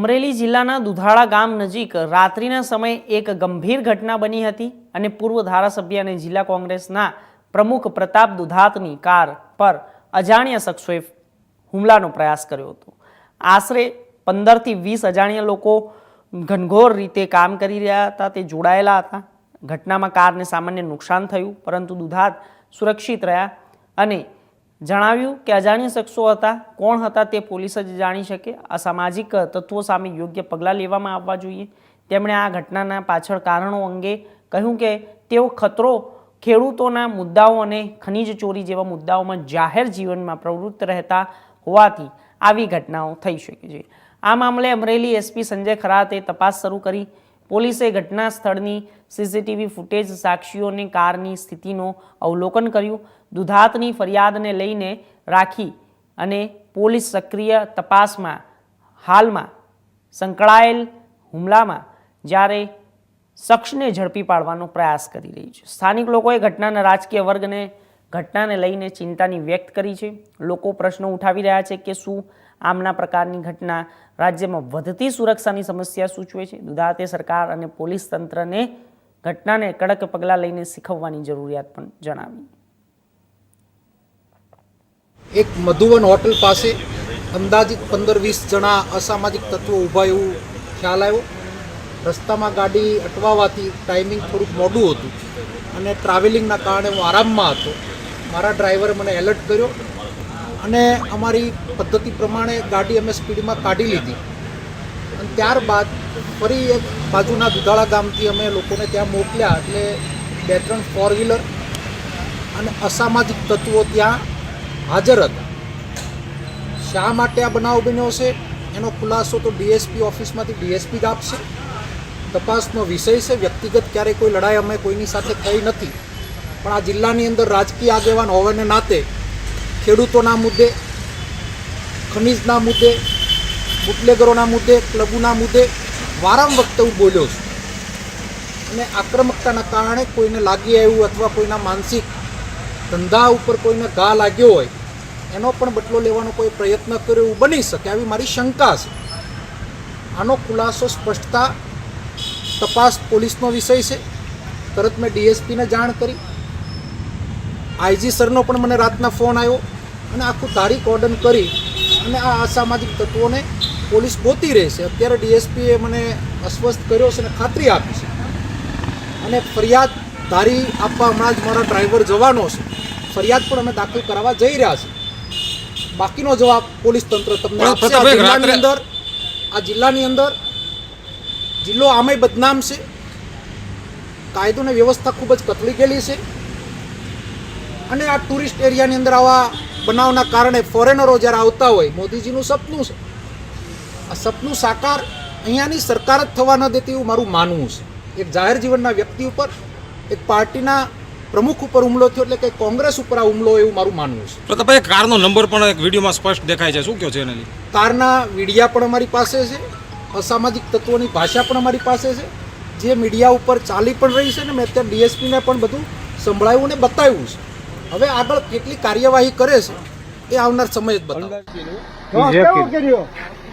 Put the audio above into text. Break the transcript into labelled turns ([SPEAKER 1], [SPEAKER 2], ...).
[SPEAKER 1] અમરેલી જિલ્લાના દુધાળા ગામ નજીક રાત્રિના સમયે એક ગંભીર ઘટના બની હતી અને પૂર્વ ધારાસભ્ય અને જિલ્લા કોંગ્રેસના પ્રમુખ પ્રતાપ દુધાતની કાર પર અજાણ્યા શખ્સોએ હુમલાનો પ્રયાસ કર્યો હતો। આશરે 15 થી 20 અજાણ્યા લોકો ઘનઘોર રીતે કામ કરી રહ્યા હતા તે જોડાયેલા હતા। ઘટનામાં કારને સામાન્ય નુકસાન થયું, પરંતુ દુધાત સુરક્ષિત રહ્યા અને જણાવ્યું કે અજાણ્યા શખ્સો હતા, કોણ હતા તે પોલીસ જ જાણી શકે। અસામાજિક તત્વો સામે યોગ્ય પગલાં લેવામાં આવવા જોઈએ। તેમણે આ ઘટનાના પાછળ કારણો અંગે કહ્યું કે તેઓ ખતરો ખેડૂતોના મુદ્દાઓ અને ખનીજ ચોરી જેવા મુદ્દાઓમાં જાહેર જીવનમાં પ્રવૃત્ત રહેતા હોવાથી આવી ઘટનાઓ થઈ શકે છે। આ મામલે અમરેલી એસપી સંજય ખરાતે તપાસ શરૂ કરી। પોલીસે ઘટના સ્થળની સીસીટીવી ફૂટેજ, સાક્ષીઓને કારની સ્થિતિનું અવલોકન કર્યું। દુધાતની ફરિયાદને લઈને રાખી અને પોલીસ સક્રિય તપાસમાં હાલમાં સંકળાયેલ હુમલામાં જ્યારે શખ્સને ઝડપી પાડવાનો પ્રયાસ કરી રહી છે। સ્થાનિક લોકોએ ઘટનાના રાજકીય વર્ગને ઘટનાને લઈને ચિંતાની વ્યક્ત કરી છે। લોકો પ્રશ્નો ઉઠાવી રહ્યા છે કે શું આમના પ્રકારની ઘટના રાજ્યમાં વધતી સુરક્ષાની સમસ્યા સૂચવે છે। દુધાતે સરકાર અને પોલીસ તંત્રને ઘટનાને કડક પગલાં લઈને શીખવવાની જરૂરિયાત પણ જણાવી।
[SPEAKER 2] એક મધુવન હોટલ પાસે અંદાજિત 15-20 જણા અસામાજિક તત્વો ઊભા એવું ખ્યાલ આવ્યો। રસ્તામાં ગાડી અટવાવાથી ટાઈમિંગ થોડુંક મોડું હતું અને ટ્રાવેલિંગના કારણે હું આરામમાં હતો। મારા ડ્રાઈવરે મને એલર્ટ કર્યો અને અમારી પદ્ધતિ પ્રમાણે ગાડી અમે સ્પીડમાં કાઢી લીધી અને ત્યારબાદ ફરી એક બાજુના દુધાળા ગામથી અમે લોકોને ત્યાં મોકલ્યા। એટલે 2-3 ફોર વ્હીલર અને અસામાજિક તત્વો ત્યાં હાજર હતા। શા માટે આ બનાવ બન્યો છે એનો ખુલાસો તો ડીએસપી ઓફિસમાંથી ડીએસપી જ આપશે। તપાસનો વિષય છે। વ્યક્તિગત ક્યારેય કોઈ લડાઈ અમે કોઈની સાથે થઈ નથી, પણ આ જિલ્લાની અંદર રાજકીય આગેવાન હોવાને નાતે ખેડૂતોના મુદ્દે, ખનીજના મુદ્દે, બુટલેગરોના મુદ્દે, ક્લબોના મુદ્દે વારંવાર હું બોલ્યો છું અને આક્રમકતાના કારણે કોઈને લાગી આવ્યું અથવા કોઈના માનસિક ધંધા ઉપર કોઈને ઘા લાગ્યો હોય એનો પણ બદલો લેવાનો કોઈ પ્રયત્ન કર્યો એવું બની શકે, આવી મારી શંકા છે। આનો ખુલાસો સ્પષ્ટતા તપાસ પોલીસનો વિષય છે। તરત મેં ડીએસપીને જાણ કરી। આઈજી સરનો પણ મને રાતના ફોન આવ્યો અને આખું તારીખ ઓર્ડન કરી અને આ અસામાજિક તત્વોને પોલીસ ગોતી રહેશે। અત્યારે ડીએસપીએ મને અસ્વસ્થ કર્યો છે અને ખાતરી આપી છે અને ફરિયાદ ધારી આપવા હમણાં જ મારા ડ્રાઈવર જવાનો છે। ફરિયાદ પણ અમે દાખલ કરાવવા જઈ રહ્યા છીએ। બાકીનો જવાબ પોલીસ તંત્ર તમને આપશે। આ જિલ્લાની અંદર જિલ્લો આમેય બદનામ છે। કાયદો અને વ્યવસ્થા ખૂબ જ કથળી ગયેલી છે અને આ ટુરિસ્ટ એરિયાની અંદર આવા બનાવના કારણે ફોરેનરો જ્યારે આવતા હોય, મોદીજીનું સપનું છે, આ સપનું સાકાર અહીંયાની સરકાર જ થવા ન દેતી એવું મારું માનવું છે। એક જાહેર જીવનના વ્યક્તિ ઉપર, એક પાર્ટીના પ્રમુખ ઉપર હુમલો થયો એટલે કે કોંગ્રેસ ઉપર આ હુમલો એવું મારું માનવું છે।
[SPEAKER 3] પ્રતાપભાઈ, કારનો નંબર પણ એક વિડીયોમાં સ્પષ્ટ દેખાય છે, શું કહો છો એના લીધે?
[SPEAKER 2] કારના વિડીયા પણ અમારી પાસે છે, અસામાજિક તત્વોની ભાષા પણ અમારી પાસે છે, જે મીડિયા ઉપર ચાલી પણ રહી છે ને મેં અત્યારે ડીએસપીને પણ બધું સંભળાવ્યું ને બતાવ્યું છે। હવે આગળ કેટલી કાર્યવાહી કરે છે એ આવનાર સમય જ બતાવે।